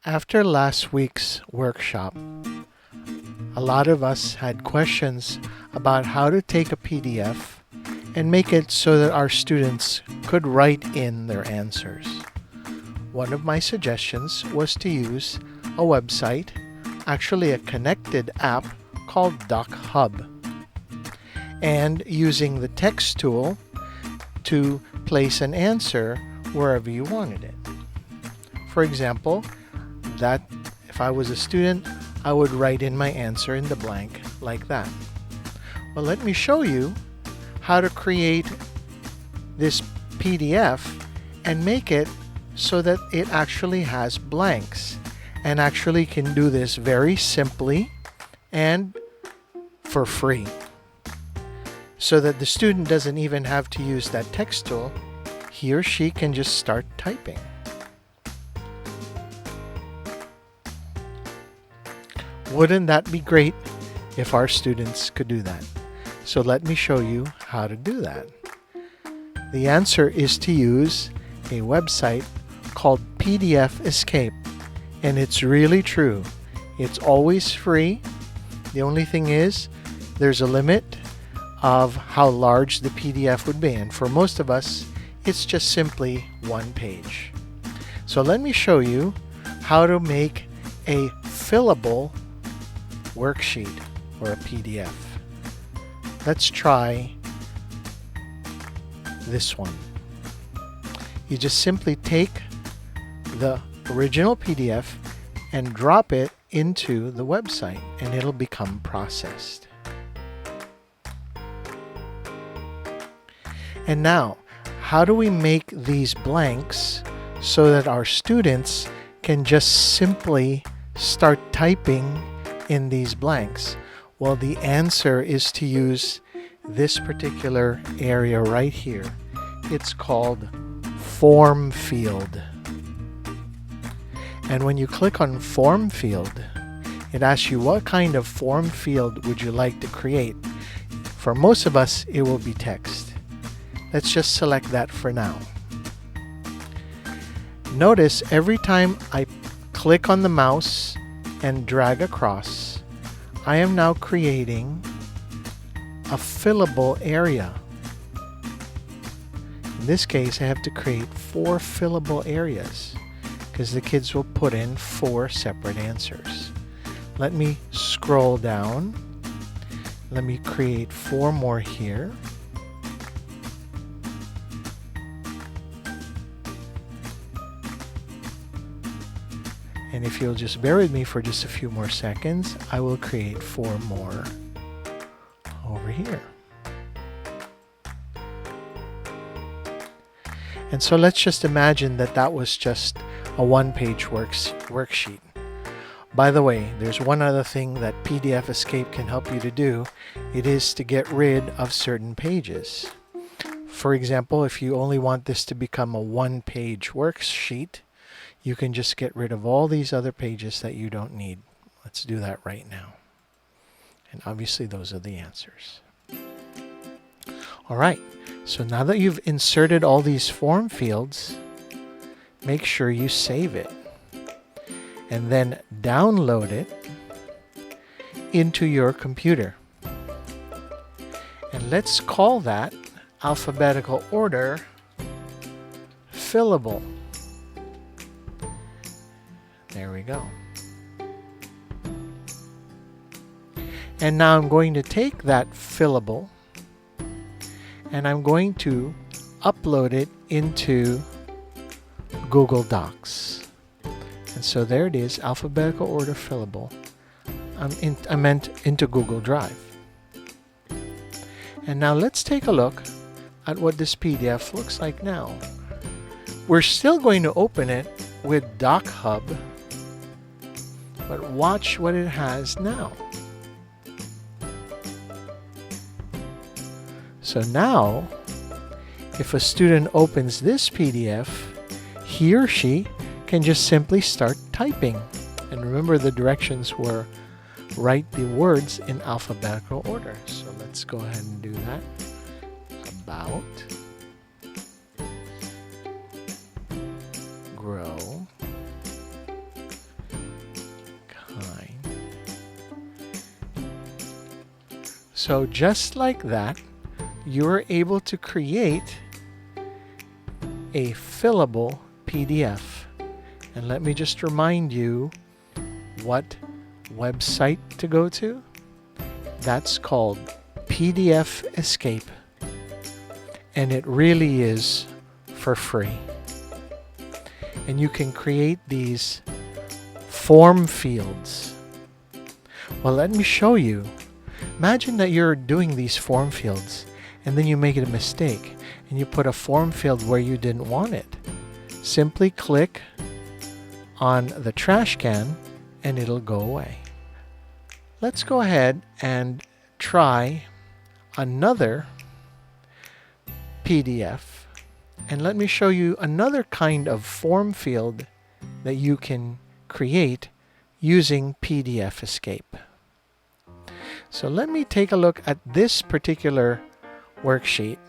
After last week's workshop, a lot of us had questions about how to take a PDF and make it so that our students could write in their answers. One of my suggestions was to use a website, actually a connected app called DocHub, and using the text tool to place an answer wherever you wanted it. For example, that if I was a student, I would write in my answer in the blank like that. Well, let me show you how to create this PDF and make it so that it actually has blanks, and actually can do this very simply and for free, so that the student doesn't even have to use that text tool. He or she can just start typing. Wouldn't that be great if our students could do that? So let me show you how to do that. The answer is to use a website called PDF Escape, and it's really true. It's always free. The only thing is there's a limit of how large the PDF would be, and for most of us it's just simply one page. So let me show you how to make a fillable worksheet or a PDF. Let's try this one. You just simply take the original PDF and drop it into the website, and it'll become processed. And now, how do we make these blanks so that our students can just simply start typing in these blanks? Well, the answer is to use this particular area right here. It's called Form Field. And when you click on Form Field, it asks you what kind of form field would you like to create. For most of us, it will be text. Let's just select that for now. Notice every time I click on the mouse and drag across, I am now creating a fillable area. In this case, I have to create 4 fillable areas because the kids will put in 4 separate answers. Let me scroll down. Let me create 4 more here. And if you'll just bear with me for just a few more seconds, I will create 4 more over here. And so let's just imagine that that was just a one-page worksheet. By the way, there's one other thing that PDF Escape can help you to do. It is to get rid of certain pages. For example, if you only want this to become a one-page worksheet, you can just get rid of all these other pages that you don't need. Let's do that right now. And obviously those are the answers. All right, so now that you've inserted all these form fields, make sure you save it and then download it into your computer. And let's call that alphabetical order fillable. There we go. And now I'm going to take that fillable and I'm going to upload it into Google Docs. And so there it is, alphabetical order fillable. I meant into Google Drive. And now let's take a look at what this PDF looks like now. We're still going to open it with DocHub, but watch what it has now. So now, if a student opens this PDF, he or she can just simply start typing. And remember, the directions were write the words in alphabetical order. So let's go ahead and do that. About, grow, So just like that, you're able to create a fillable PDF. And let me just remind you what website to go to. That's called PDF Escape. And it really is for free. And you can create these form fields. Well, let me show you. Imagine that you're doing these form fields and then you make a mistake and you put a form field where you didn't want it. Simply click on the trash can and it'll go away. Let's go ahead and try another PDF, and let me show you another kind of form field that you can create using PDF Escape. So let me take a look at this particular worksheet,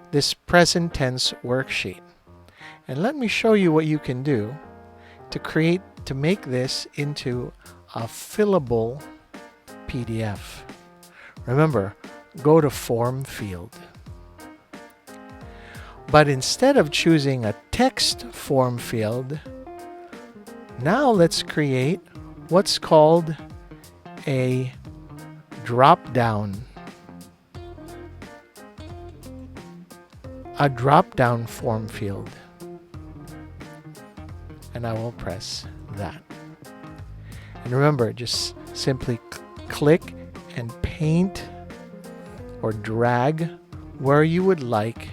this present tense worksheet, and let me show you what you can do to make this into a fillable PDF. Remember, go to Form field. But instead of choosing a text form field, now let's create what's called a drop-down. A drop-down form field. And I will press that. And remember, just simply click and paint or drag where you would like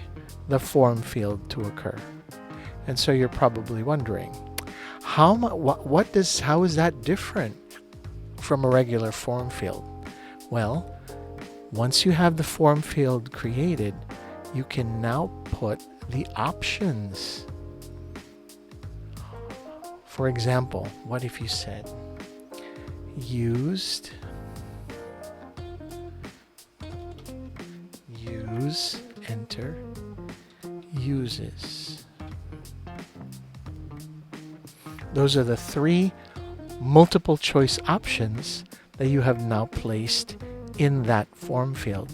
the form field to occur. And so you're probably wondering, how is that different from a regular form field? Well, once you have the form field created, you can now put the options. For example, what if you said use, enter, uses. Those are the 3 multiple choice options that you have now placed in that form field.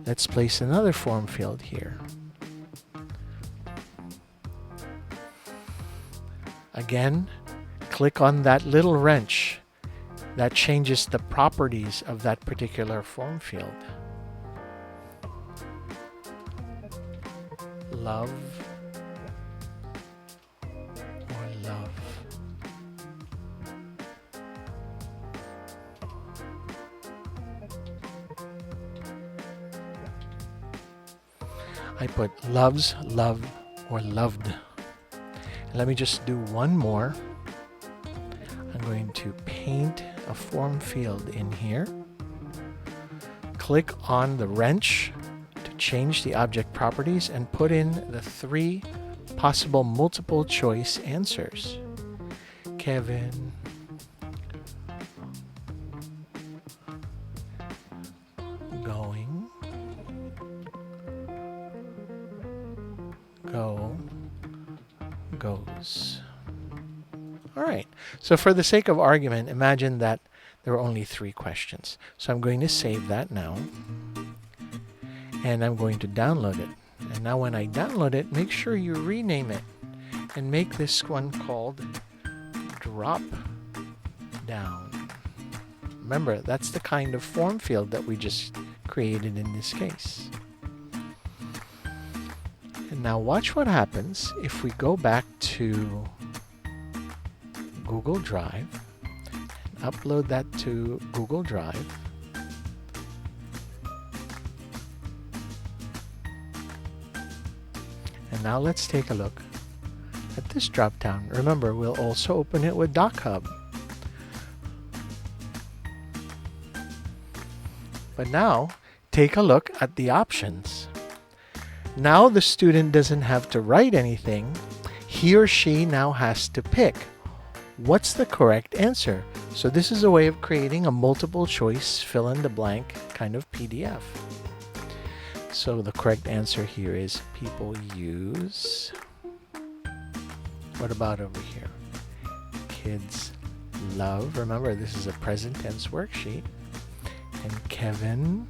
Let's place another form field here. Again, click on that little wrench that changes the properties of that particular form field. Love or love. I put loves, love, or loved. Let me just do one more. I'm going to paint a form field in here. Click on the wrench to change the object properties and put in the 3 possible multiple choice answers. Kevin, going, go, goes. All right, so for the sake of argument, imagine that there are only 3 questions. So I'm going to save that now, and I'm going to download it. And now when I download it, make sure you rename it and make this one called Drop Down. Remember, that's the kind of form field that we just created in this case. And now watch what happens if we go back to Google Drive and upload that to Google Drive. And now let's take a look at this drop down. Remember, we'll also open it with DocHub. But now, take a look at the options. Now the student doesn't have to write anything. He or she now has to pick what's the correct answer. So this is a way of creating a multiple choice fill in the blank kind of PDF. So the correct answer here is people use. What about over here? Kids love. Remember, this is a present tense worksheet. And Kevin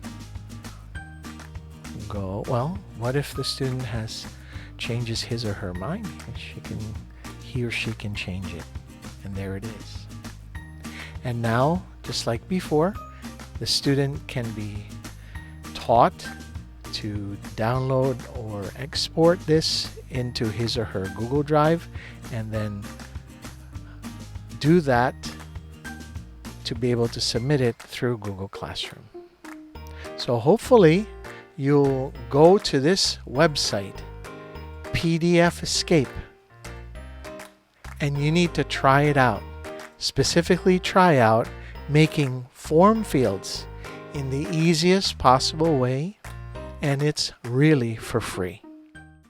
go, well, what if the student changes his or her mind? He or she can change it. And there it is. And now, just like before, the student can be taught to download or export this into his or her Google Drive and then do that to be able to submit it through Google Classroom. So hopefully you'll go to this website, PDF Escape, and you need to try it out. Specifically try out making form fields in the easiest possible way, and it's really for free.